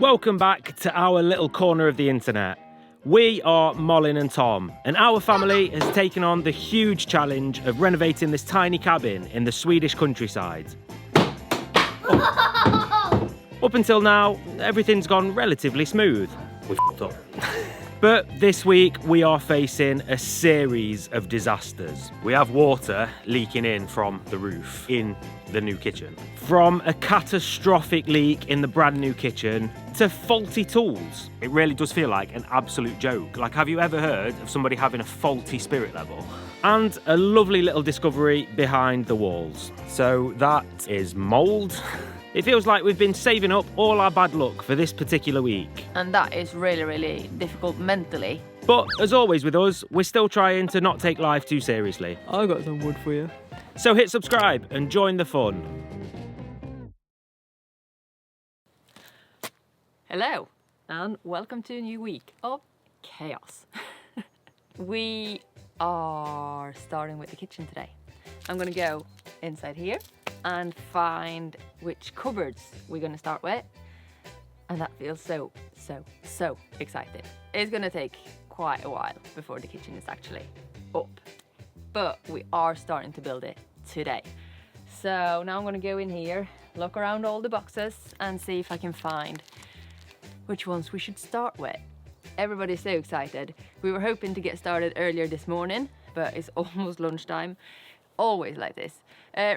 Welcome back to our little corner of the internet. We are Malin and Tom, and our family has taken on the huge challenge of renovating this tiny cabin in the Swedish countryside. Up until now, everything's gone relatively smooth. We f***ed up. But this week we are facing a series of disasters. We have water leaking in from the roof in the new kitchen. From a catastrophic leak in the brand new kitchen to faulty tools. It really does feel like an absolute joke. Like, have you ever heard of somebody having a faulty spirit level? And a lovely little discovery behind the walls. So that is mould. It feels like we've been saving up all our bad luck for this particular week. And that is really, really difficult mentally. But as always with us, we're still trying to not take life too seriously. I got some wood for you. So hit subscribe and join the fun. Hello, and welcome to a new week of chaos. We are starting with the kitchen today. I'm gonna go inside here and find which cupboards we're gonna start with. And that feels so excited. It's gonna take quite a while before the kitchen is actually up. But we are starting to build it today. So now I'm gonna go in here, look around all the boxes and see if I can find which ones we should start with. Everybody's so excited. We were hoping to get started earlier this morning, but it's almost lunchtime. Always like this.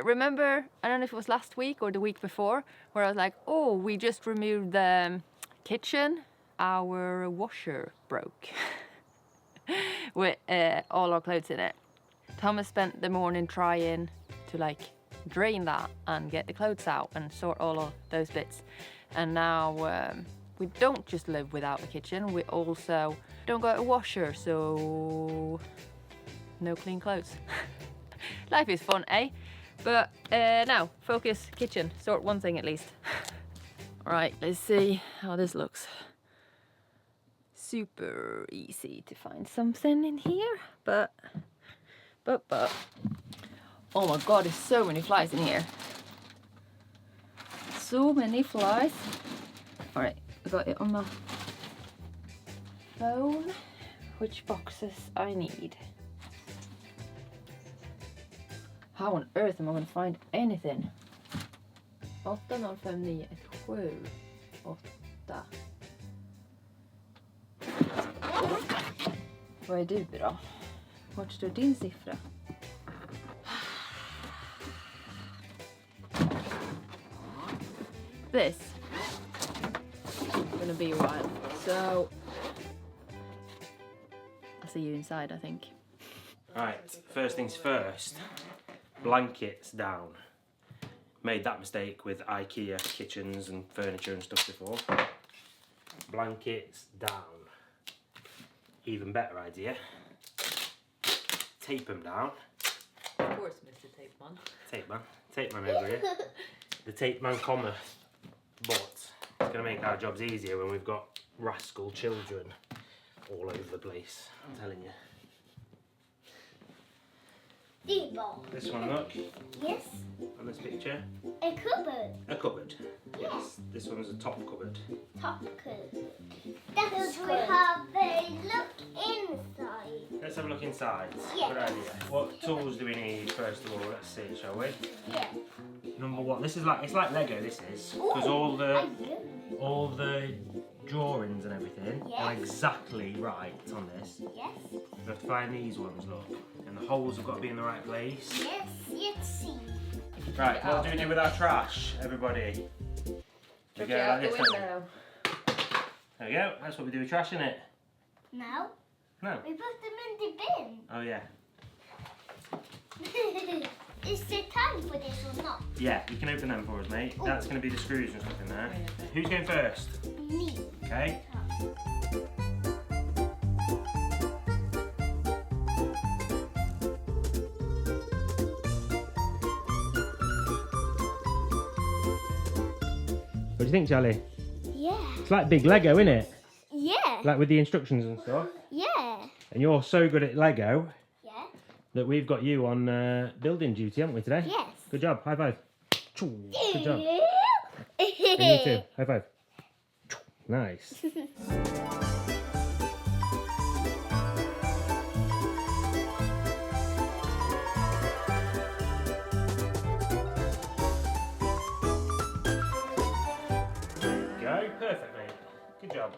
Remember, I don't know if it was last week or the week before, where I was like, oh, we just removed the kitchen. Our washer broke with all our clothes in it. Thomas spent the morning trying to drain that and get the clothes out and sort all of those bits. And now we don't just live without a kitchen, we also don't got a washer, so no clean clothes. Life is fun, eh? But now, focus kitchen. Sort one thing at least. Alright, let's see how this looks. Super easy to find something in here, but. Oh my god, there's so many flies in here. So many flies. Alright, I got it on my phone. Which boxes I need. How on earth am I going to find anything? 80591 8. Vad är du då? Vart står din siffra? This is going to be a while. So I'll see you inside, I think. Right, first things first. Blankets down. Made that mistake with IKEA kitchens and furniture and stuff before. Blankets down. Even better idea. Tape them down. Of course, Mr. Tape Man. Tape man. Tape man over here. The tape man cometh. But it's going to make our jobs easier when we've got rascal children all over the place. I'm telling you. This one, look. Yes. On this picture. A cupboard. A cupboard. Yes. This one's a top cupboard. Top cupboard. That is we have a look inside. Let's have a look inside. Yeah. Good idea. What tools do we need first of all? Let's see, shall we? Yeah. Number one. This is it's like Lego. This is because all the drawings and everything are exactly right on this. Yes. We have to find these ones. Look, and the holes have got to be in the right place. Yes. Let's see. Right, what do we do with our trash, everybody? Chuck it out the window. There we go. That's what we do with trash, innit? No. No. We put them in the bin. Oh yeah. Is it time for this or not? Yeah, you can open them for us, mate. That's going to be the screws and stuff in there. Who's going first? Me. Okay. What do you think, Charlie? Yeah. It's like big Lego, isn't it? Yeah. Like with the instructions and stuff. Yeah. And you're so good at Lego Yeah. that we've got you on building duty, haven't we, today? Yes. Good job. High five. Good job. And you too. High five. Nice. Go, perfect, mate. Good job.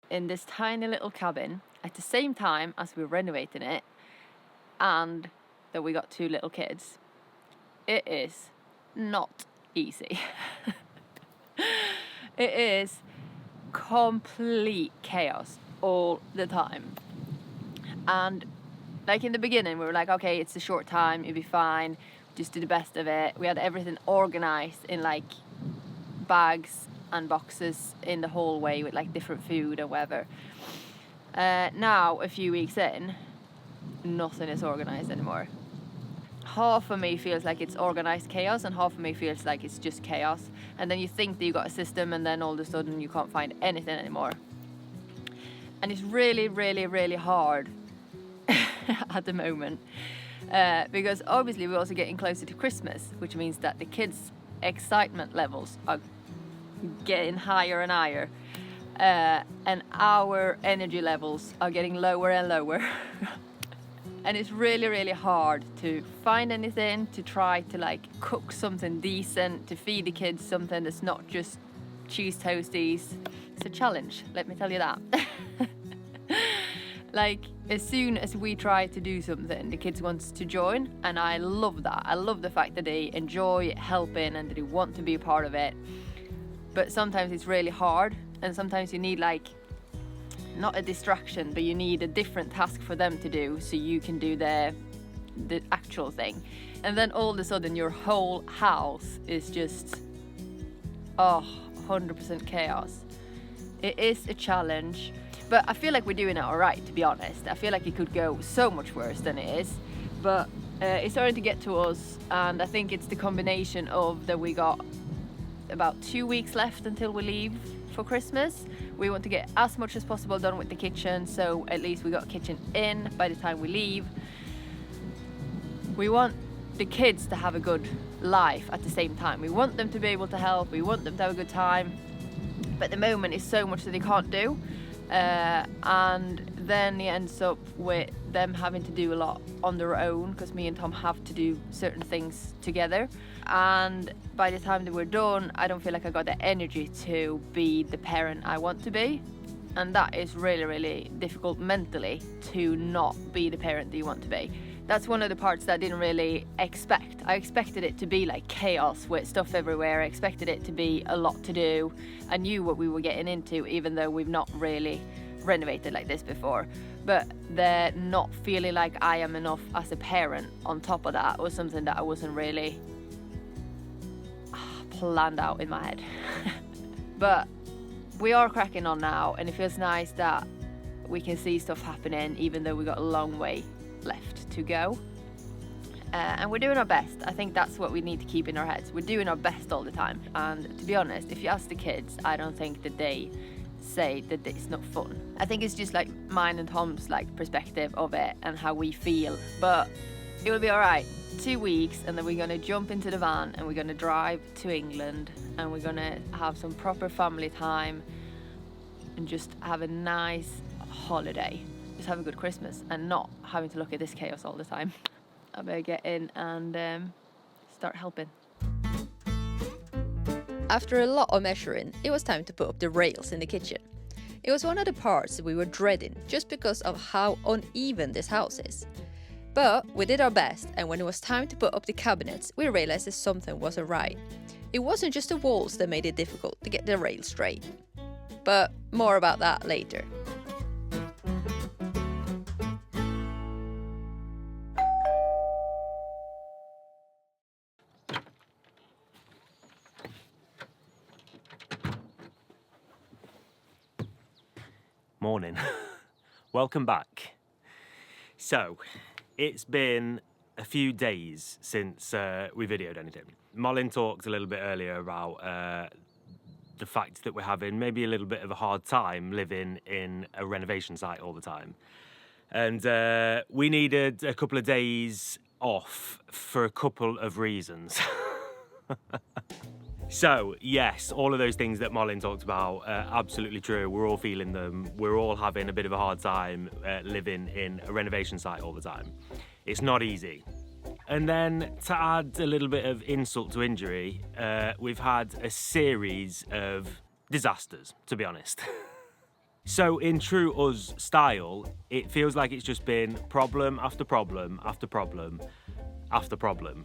In this tiny little cabin at the same time as we're renovating it and that we got 2 little kids. It is not easy. It is complete chaos all the time. And like in the beginning we were like, okay, it's a short time, it'll be fine, just do the best of it. We had everything organized in like bags and boxes in the hallway with like different food or whatever. Now, a few weeks in, nothing is organized anymore. Half of me feels like it's organized chaos and half of me feels like it's just chaos. And then you think that you got a system and then all of a sudden you can't find anything anymore. And it's really, really, really hard at the moment. Because obviously we're also getting closer to Christmas, which means that the kids' excitement levels are getting higher and higher, and our energy levels are getting lower and lower. And it's really, really hard to find anything, to try to like cook something decent, to feed the kids something that's not just cheese toasties. It's a challenge, let me tell you that. Like, as soon as we try to do something, the kids want to join, and I love that. I love the fact that they enjoy helping and that they want to be a part of it. But sometimes it's really hard, and sometimes you need like, not a distraction, but you need a different task for them to do so you can do the actual thing. And then all of a sudden your whole house is just, 100% chaos. It is a challenge, but I feel like we're doing it all right, to be honest. I feel like it could go so much worse than it is, but it's starting to get to us, and I think it's the combination of that we got about 2 weeks left until we leave for Christmas. We want to get as much as possible done with the kitchen, so at least we got a kitchen in by the time we leave. We want the kids to have a good life at the same time. We want them to be able to help, we want them to have a good time, but at the moment it's so much that they can't do, and then it ends up with them having to do a lot on their own because me and Tom have to do certain things together. And by the time that we're done, I don't feel like I got the energy to be the parent I want to be, and that is really, really difficult mentally, to not be the parent that you want to be. That's one of the parts that I didn't really expect. I expected it to be like chaos with stuff everywhere. I expected it to be a lot to do. I knew what we were getting into, even though we've not really renovated like this before. But the not feeling like I am enough as a parent on top of that was something that I wasn't really planned out in my head. But we are cracking on now, and it feels nice that we can see stuff happening even though we got a long way left to go, and we're doing our best. I think that's what we need to keep in our heads. We're doing our best all the time, and to be honest, if you ask the kids, I don't think that they say that it's not fun. I think it's just like mine and Tom's like perspective of it and how we feel, but it will be all right. 2 weeks, and then we're going to jump into the van and we're going to drive to England, and we're going to have some proper family time and just have a nice holiday. Just have a good Christmas and not having to look at this chaos all the time. I better get in and start helping. After a lot of measuring, it was time to put up the rails in the kitchen. It was one of the parts that we were dreading just because of how uneven this house is. But we did our best, and when it was time to put up the cabinets, we realized that something wasn't right. It wasn't just the walls that made it difficult to get the rails straight. But more about that later. Morning. Welcome back. So, it's been a few days since we videoed anything. Malin talked a little bit earlier about the fact that we're having maybe a little bit of a hard time living in a renovation site all the time. And we needed a couple of days off for a couple of reasons. So, yes, all of those things that Malin talked about, absolutely true. We're all feeling them. We're all having a bit of a hard time living in a renovation site all the time. It's not easy. And then to add a little bit of insult to injury, we've had a series of disasters, to be honest. So in true us style, it feels like it's just been problem after problem after problem after problem.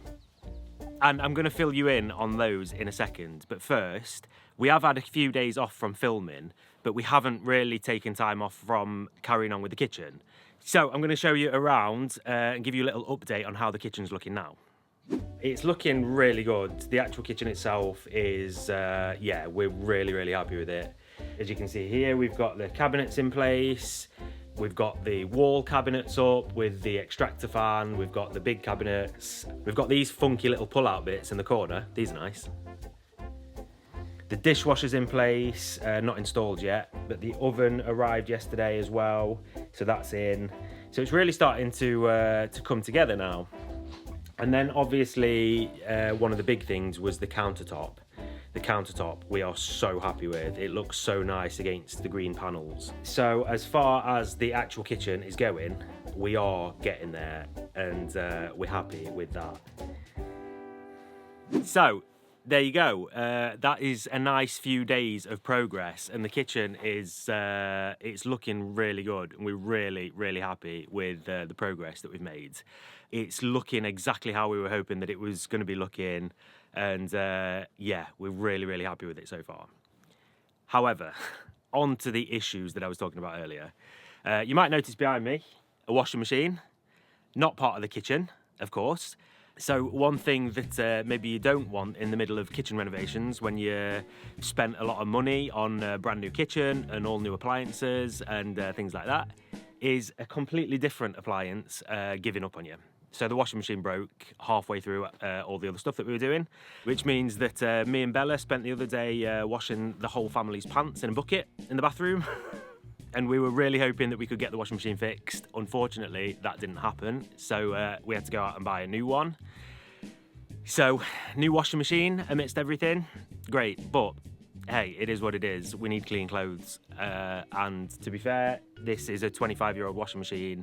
And I'm going to fill you in on those in a second. But first, we have had a few days off from filming, but we haven't really taken time off from carrying on with the kitchen. So I'm going to show you around and give you a little update on how the kitchen's looking now. It's looking really good. The actual kitchen itself is, yeah, we're really, really happy with it. As you can see here, we've got the cabinets in place. We've got the wall cabinets up with the extractor fan. We've got the big cabinets. We've got these funky little pull-out bits in the corner. These are nice. The dishwasher's in place, not installed yet, but the oven arrived yesterday as well, so that's in. So it's really starting to come together now. And then obviously, one of the big things was the countertop. The countertop we are so happy with. It looks so nice against the green panels. So as far as the actual kitchen is going, we are getting there, and we're happy with that. So there you go. That is a nice few days of progress, and the kitchen is it's looking really good, and we're really, really happy with the progress that we've made. It's looking exactly how we were hoping that it was going to be looking. And yeah, we're really, really happy with it so far. However, on to the issues that I was talking about earlier. You might notice behind me a washing machine, not part of the kitchen, of course. So one thing that maybe you don't want in the middle of kitchen renovations when you spent a lot of money on a brand new kitchen and all new appliances and things like that is a completely different appliance giving up on you. So the washing machine broke halfway through all the other stuff that we were doing, which means that me and Bella spent the other day washing the whole family's pants in a bucket in the bathroom. And we were really hoping that we could get the washing machine fixed. Unfortunately, that didn't happen. So we had to go out and buy a new one. So, new washing machine amidst everything, great. But hey, it is what it is. We need clean clothes. And to be fair, this is a 25-year-old washing machine.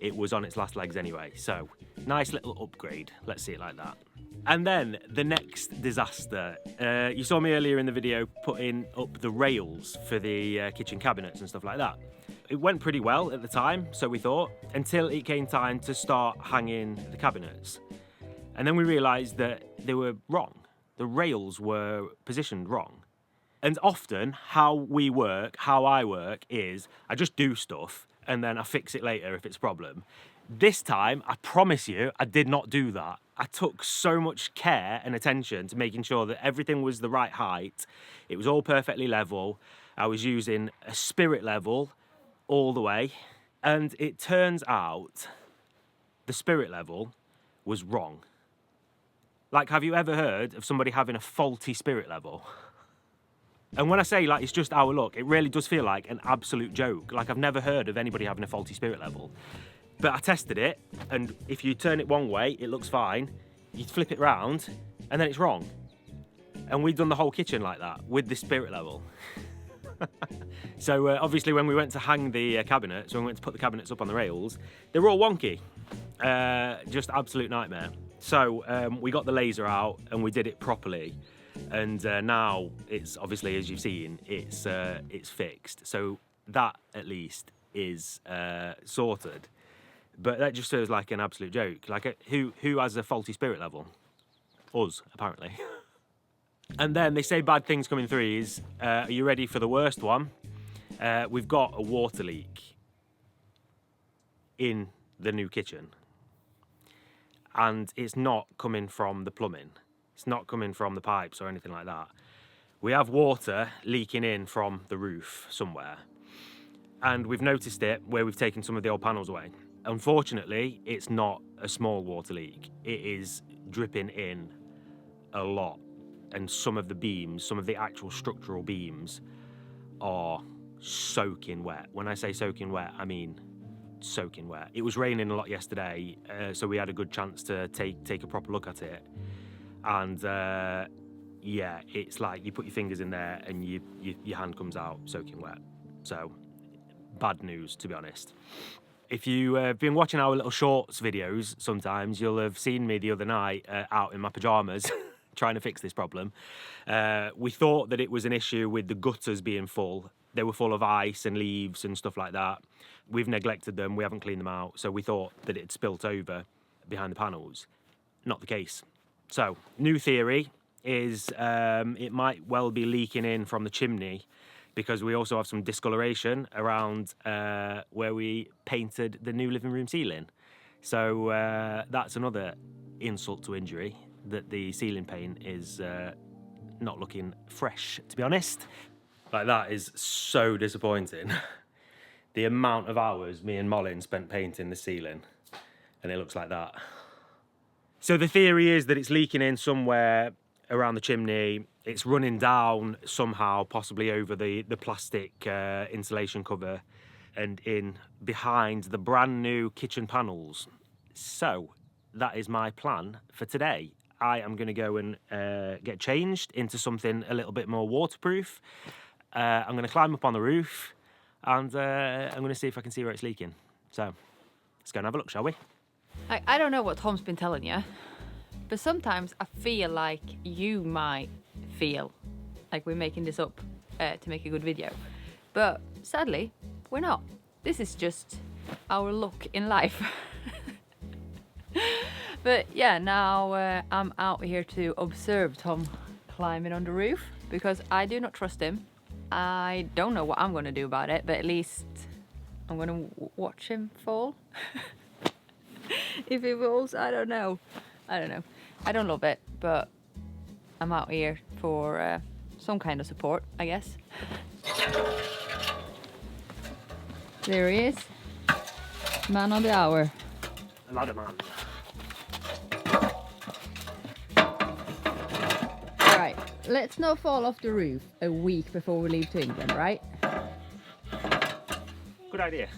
It was on its last legs anyway, so nice little upgrade. Let's see it like that. And then the next disaster. You saw me earlier in the video putting up the rails for the kitchen cabinets and stuff like that. It went pretty well at the time, so we thought, until it came time to start hanging the cabinets. And then we realised that they were wrong. The rails were positioned wrong. And often how we work, how I work, is I just do stuff and then I fix it later if it's a problem. This time, I promise you, I did not do that. I took so much care and attention to making sure that everything was the right height. It was all perfectly level. I was using a spirit level all the way. And it turns out the spirit level was wrong. Like, have you ever heard of somebody having a faulty spirit level? And when I say, like, it's just our luck, it really does feel like an absolute joke. Like, I've never heard of anybody having a faulty spirit level. But I tested it, and if you turn it one way, it looks fine. You flip it round, and then it's wrong. And we've done the whole kitchen like that, with the spirit level. So, obviously, when we went to hang the cabinets, when we went to put the cabinets up on the rails, they were all wonky. Just absolute nightmare. So, we got the laser out, and we did it properly. And now it's obviously, as you've seen, it's fixed. So that at least is sorted. But that just feels like an absolute joke. Like, who has a faulty spirit level? Us, apparently. And then they say bad things come in threes. Are you ready for the worst one? We've got a water leak in the new kitchen. And it's not coming from the plumbing. It's not coming from the pipes or anything like that. We have water leaking in from the roof somewhere. And we've noticed it where we've taken some of the old panels away. Unfortunately, it's not a small water leak. It is dripping in a lot. And some of the beams, some of the actual structural beams are soaking wet. When I say soaking wet, I mean soaking wet. It was raining a lot yesterday, so we had a good chance to take a proper look at it. and yeah, it's like you put your fingers in there and your hand comes out soaking wet. So bad news, to be honest. If you've been watching our little shorts videos, sometimes you'll have seen me the other night out in my pyjamas trying to fix this problem. We thought that it was an issue with the gutters being full. They were full of ice and leaves and stuff like that. We've neglected them, we haven't cleaned them out, so we thought that it spilt over behind the panels. Not the case. So, new theory is it might well be leaking in from the chimney, because we also have some discoloration around where we painted the new living room ceiling. So that's another insult to injury, that the ceiling paint is not looking fresh, to be honest. Like, that is so disappointing. The amount of hours me and Malin spent painting the ceiling, and it looks like that. So the theory is that it's leaking in somewhere around the chimney. It's running down somehow, possibly over the plastic insulation cover and in behind the brand new kitchen panels. So that is my plan for today. I am going to go and get changed into something a little bit more waterproof. I'm going to climb up on the roof, and I'm going to see if I can see where it's leaking. So let's go and have a look, shall we? I don't know what Tom's been telling you, but sometimes I feel like you might feel like we're making this up to make a good video. But sadly, we're not. This is just our look in life. But yeah, now I'm out here to observe Tom climbing on the roof, because I do not trust him. I don't know what I'm going to do about it, but at least I'm going to watch him fall. If he falls, I don't know. I don't love it, but I'm out here for some kind of support, I guess. There he is. Man of the hour. Ladder man. Alright, let's not fall off the roof a week before we leave to England, right? Good idea.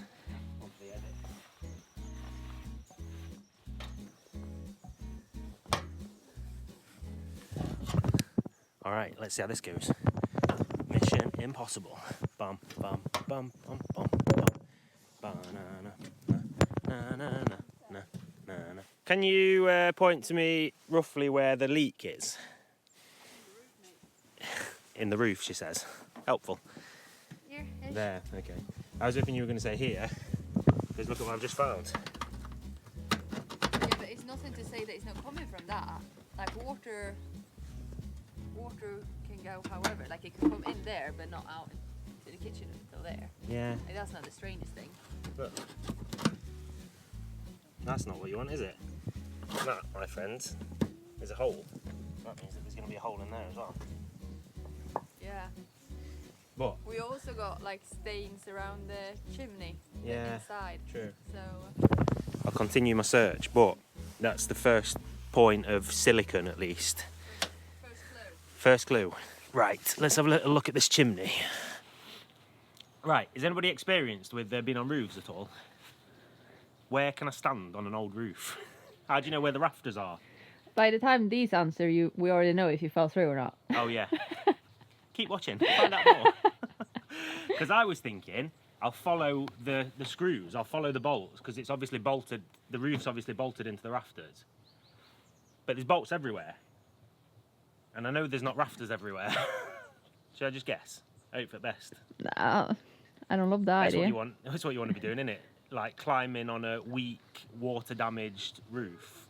Alright, let's see how this goes. Mission impossible. Bum, bum, bum, bum, bum, bum. Banana, na, na, na, na, na, na. Can you point to me roughly where the leak is? In the roof, she says. Helpful. Here, There, okay. I was hoping you were going to say here, because look at what I've just found. Yeah, but it's nothing to say that it's not coming from that. Like water can go however. Like it can come in there, but not out to the kitchen until there. Yeah. Like, that's not the strangest thing. But that's not what you want, is it? That, my friends, is a hole. That means that there's going to be a hole in there as well. Yeah. But We also got like stains around the chimney. Yeah, Inside. true. So. I'll continue my search, but that's the first point of silicon, at least. First clue. Right, let's have a little look at this chimney. Right, is anybody experienced with being on roofs at all? Where can I stand on an old roof? How do you know where the rafters are? By the time these answer, we already know if you fell through or not. Oh yeah. Keep watching, find out more. Because I was thinking, I'll follow the screws, I'll follow the bolts, because it's obviously bolted, the roof's obviously bolted into the rafters. But there's bolts everywhere. And I know there's not rafters everywhere. Should I just guess? Hope for the best. Nah, I don't love that That's idea. what you want. That's what you want to be doing, isn't it? Like climbing on a weak, water-damaged roof.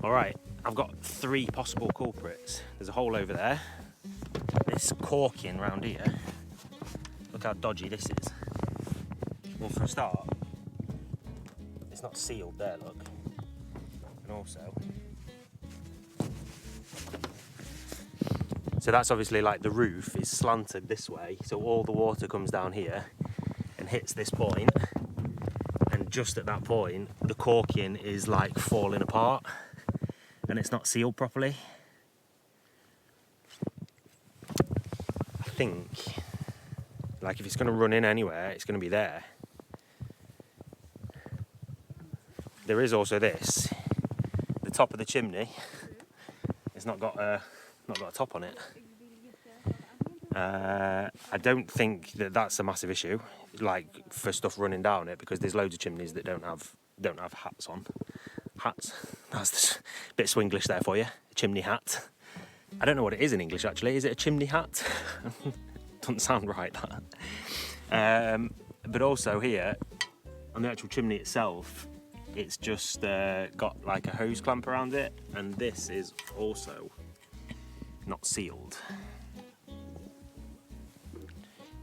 All right, I've got 3 possible culprits. There's a hole over there. This corking round here. Look how dodgy this is. Well, for a start, it's not sealed there, look. And also, so that's obviously like the roof is slanted this way, so all the water comes down here and hits this point, and just at that point the corking is like falling apart and it's not sealed properly. I think like if it's going to run in anywhere, it's going to be there. there is also this. The top of the chimney. It's not got a top on it. I don't think that that's a massive issue, like for stuff running down it, because there's loads of chimneys that don't have hats on. Hats. That's a bit Swenglish there for you. A chimney hat. I don't know what it is in English actually. Is it a chimney hat? Doesn't sound right that. But also here, on the actual chimney itself, it's just got like a hose clamp around it, and this is also not sealed.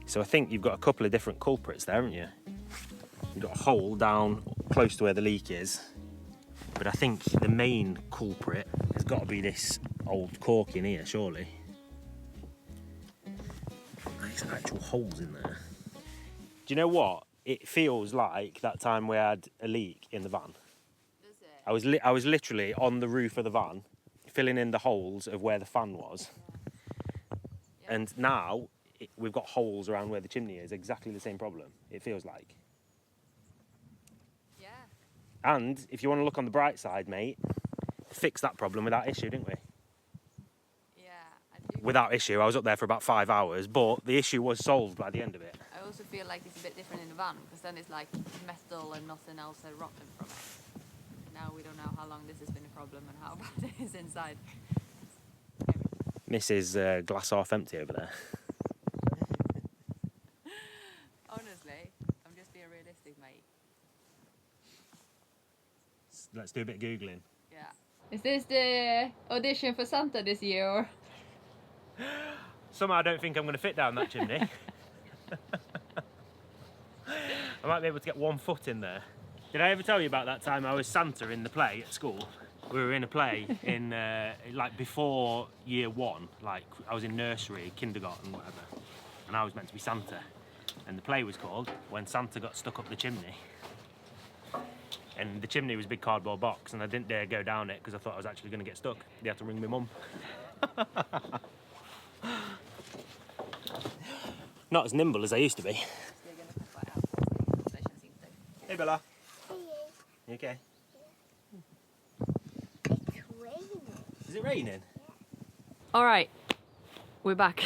So I think you've got a couple of different culprits there, haven't you? You've got a hole down close to where the leak is, but I think the main culprit has got to be this old cork in here, surely. There's actual holes in there. Do you know what? It feels like that time we had a leak in the van. Does it? I was literally on the roof of the van, filling in the holes of where the fan was. Yeah. And now we've got holes around where the chimney is, exactly the same problem, it feels like. Yeah. And if you want to look on the bright side, mate, fixed that problem without issue, didn't we? Yeah, I do. Without issue. I was up there for about 5 hours, but the issue was solved by the end of it. I also feel like it's a bit different in the van, because then it's like metal and nothing else has rotten from it. Now we don't know how long this has been a problem and how bad it is inside. Mrs. Glass half empty over there. Honestly, I'm just being realistic, mate. Let's do a bit of Googling. Yeah. Is this the audition for Santa this year, or? Somehow I don't think I'm going to fit down that chimney. I might be able to get 1 foot in there. Did I ever tell you about that time I was Santa in the play at school? We were in a play in like before year 1, like I was in nursery, kindergarten, whatever, and I was meant to be Santa. And the play was called When Santa Got Stuck Up the Chimney. And the chimney was a big cardboard box, and I didn't dare go down it because I thought I was actually going to get stuck. They had to ring my mum. Not as nimble as I used to be. Hey Bella. Hey. You okay? It's raining. Is it raining? All right, we're back.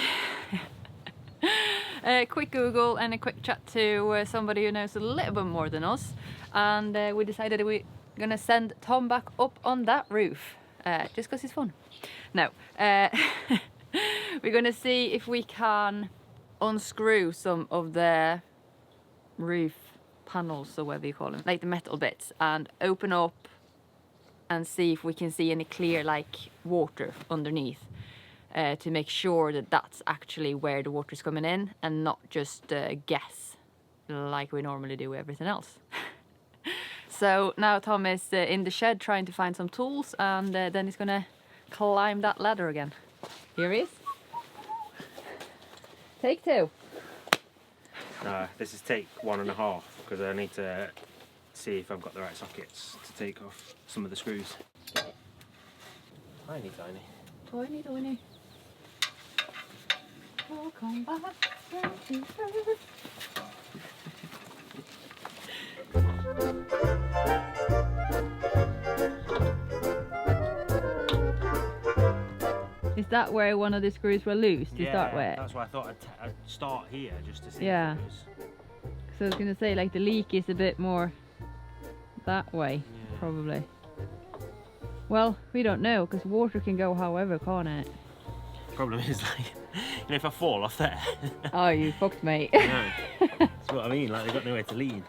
A quick Google and a quick chat to somebody who knows a little bit more than us, and we decided we're gonna send Tom back up on that roof, just because it's fun. No, we're gonna see if we can unscrew some of the roof panels, or whatever you call them, like the metal bits, and open up and see if we can see any clear like water underneath, to make sure that that's actually where the water is coming in and not just guess like we normally do everything else. So now Tom is in the shed trying to find some tools, and then he's gonna climb that ladder again. Here he is. Take 2. No, this is take 1.5 because I need to see if I've got the right sockets to take off some of the screws. Tiny, tiny. Tiny, tiny. Oh, come back. Is that where one of the screws were loose to start with? That's why I thought I'd start here just to see. Yeah. If it was... So I was going to say, like, the leak is a bit more that way, probably. Well, we don't know, because water can go however, can't it? Problem is, like, you know, if I fall off there. Oh, you fucked, mate. No, that's what I mean. Like, they've got nowhere to lean.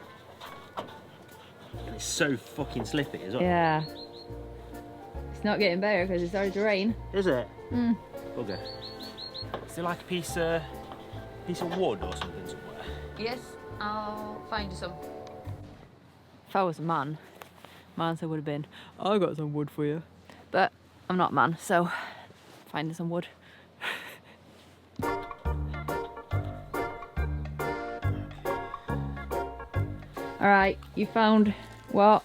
And it's so fucking slippy as well. Yeah. It's not getting better because it started to rain. Is it? Mm. Okay. Is there like a piece of wood or something somewhere? Yes, I'll find you some. If I was a man, my answer would have been, I got some wood for you. But I'm not a man, so finding some wood. Alright, you found what?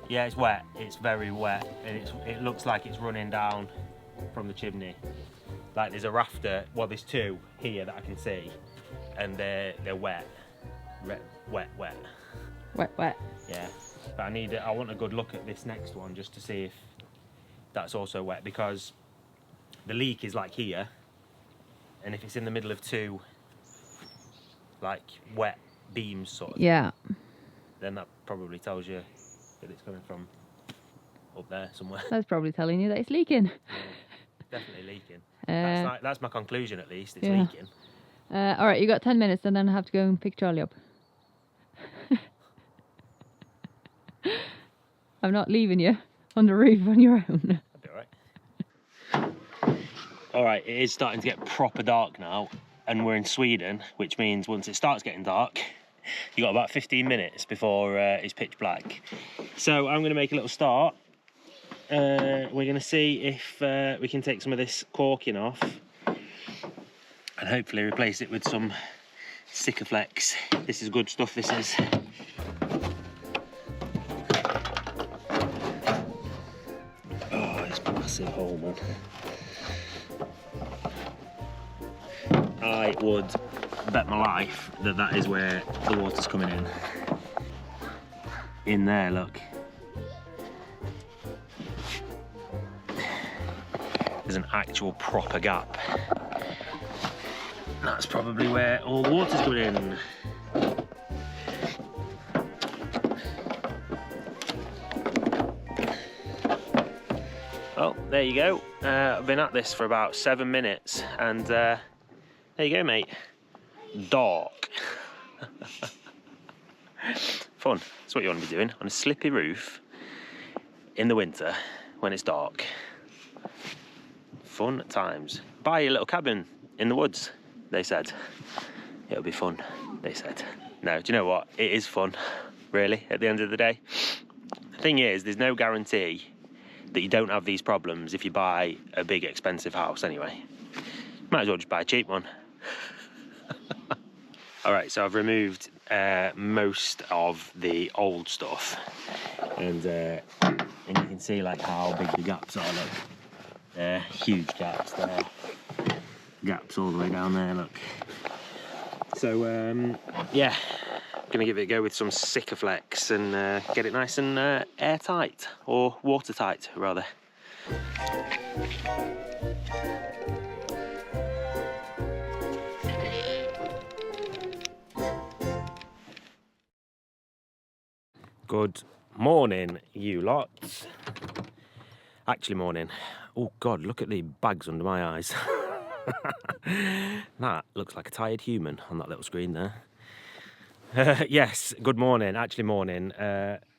Yeah, it's wet. It's very wet, and it looks like it's running down from the chimney. Like there's a rafter. Well, there's 2 here that I can see, and they're wet. Wet. Wet. Yeah. But I want a good look at this next one just to see if that's also wet, because the leak is like here, and if it's in the middle of two like wet beams sort of Yeah. thing, then that probably tells you that it's coming from up there somewhere. That's probably telling you that it's leaking. Yeah, definitely leaking. Uh, That's my conclusion at least, it's yeah. leaking. All right, you got 10 minutes and then I have to go and pick Charlie up. I'm not leaving you on the roof on your own. That'd be alright. Alright, it is starting to get proper dark now, and we're in Sweden, which means once it starts getting dark, you got about 15 minutes before it's pitch black. So I'm going to make a little start. We're going to see if we can take some of this caulking off and hopefully replace it with some Sikaflex. This is good stuff, this is. Oh, it's a massive hole, man. I would bet my life that that is where the water's coming in. In there, look. There's an actual proper gap. That's probably where all the water's coming in. Well, there you go. I've been at this for about 7 minutes, and there you go, mate. Dark. Fun. That's what you want to be doing on a slippy roof in the winter when it's dark. Fun times. Buy a little cabin in the woods, they said. It'll be fun, they said. No, do you know what? It is fun, really, at the end of the day. The thing is, there's no guarantee that you don't have these problems if you buy a big, expensive house anyway. Might as well just buy a cheap one. Alright, so I've removed most of the old stuff, and you can see like how big the gaps are, look. They're huge gaps there. Gaps all the way down there, look. So, yeah, gonna give it a go with some Sikaflex and get it nice and airtight, or watertight, rather. Good morning, you lot. Actually, morning. Oh God, look at the bags under my eyes. That looks like a tired human on that little screen there. Yes, good morning. Actually, morning.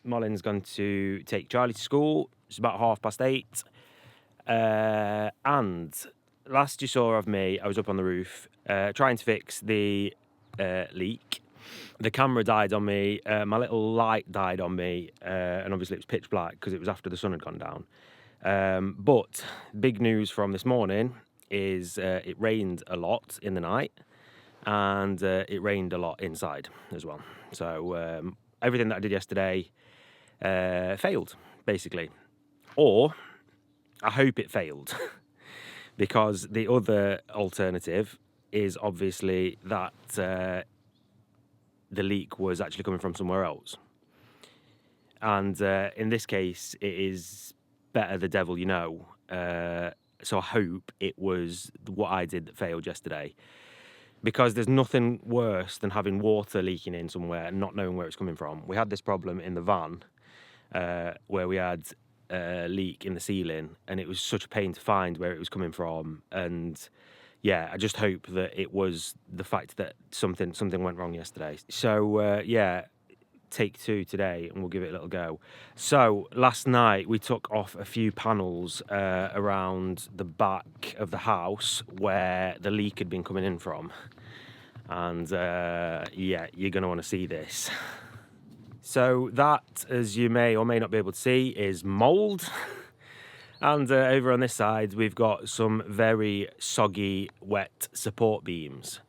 Malin's gone to take Charlie to school. It's about 8:30. And last you saw of me, I was up on the roof trying to fix the leak. The camera died on me, my little light died on me, and obviously it was pitch black because it was after the sun had gone down. But big news from this morning is it rained a lot in the night, and it rained a lot inside as well. So everything that I did yesterday failed, basically. Or I hope it failed, because the other alternative is obviously that the leak was actually coming from somewhere else. And in this case, it is better the devil you know. So I hope it was what I did that failed yesterday, because there's nothing worse than having water leaking in somewhere and not knowing where it's coming from. We had this problem in the van where we had a leak in the ceiling, and it was such a pain to find where it was coming from. And yeah, I just hope that it was the fact that something went wrong yesterday. So yeah, take 2 today, and we'll give it a little go. So last night we took off a few panels around the back of the house where the leak had been coming in from, and yeah, you're going to want to see this. So that, as you may or may not be able to see, is mould. And over on this side, we've got some very soggy, wet support beams.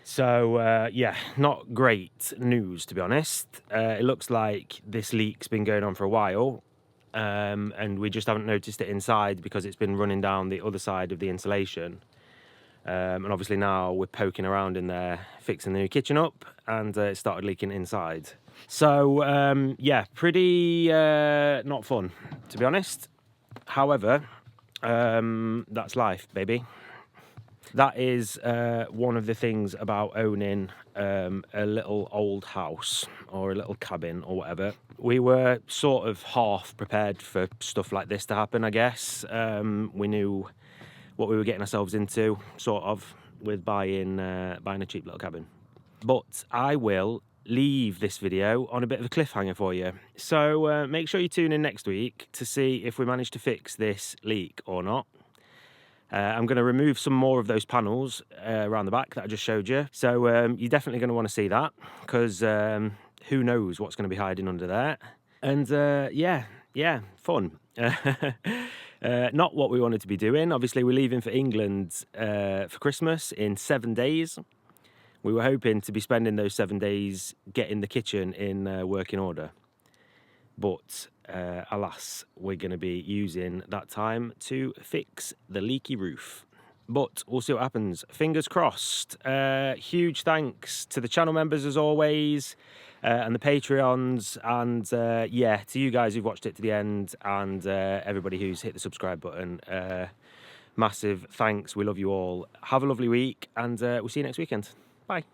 So, yeah, not great news, to be honest. It looks like this leak's been going on for a while, and we just haven't noticed it inside because it's been running down the other side of the insulation. And obviously now we're poking around in there, fixing the new kitchen up, and it started leaking inside. So yeah, pretty not fun, to be honest. However, that's life, baby. That is one of the things about owning a little old house or a little cabin or whatever. We were sort of half prepared for stuff like this to happen, I guess. We knew what we were getting ourselves into, sort of, with buying a cheap little cabin. But I will leave this video on a bit of a cliffhanger for you. So make sure you tune in next week to see if we manage to fix this leak or not. I'm going to remove some more of those panels around the back that I just showed you. So you're definitely going to want to see that, because who knows what's going to be hiding under there. And yeah, fun. Not what we wanted to be doing. Obviously, we're leaving for England for Christmas in 7 days. We were hoping to be spending those 7 days getting the kitchen in working order. But alas, we're going to be using that time to fix the leaky roof. But we'll see what happens. Fingers crossed. Huge thanks to the channel members as always, and the Patreons, and yeah, to you guys who've watched it to the end, and everybody who's hit the subscribe button. Massive thanks. We love you all. Have a lovely week, and we'll see you next weekend. Bye.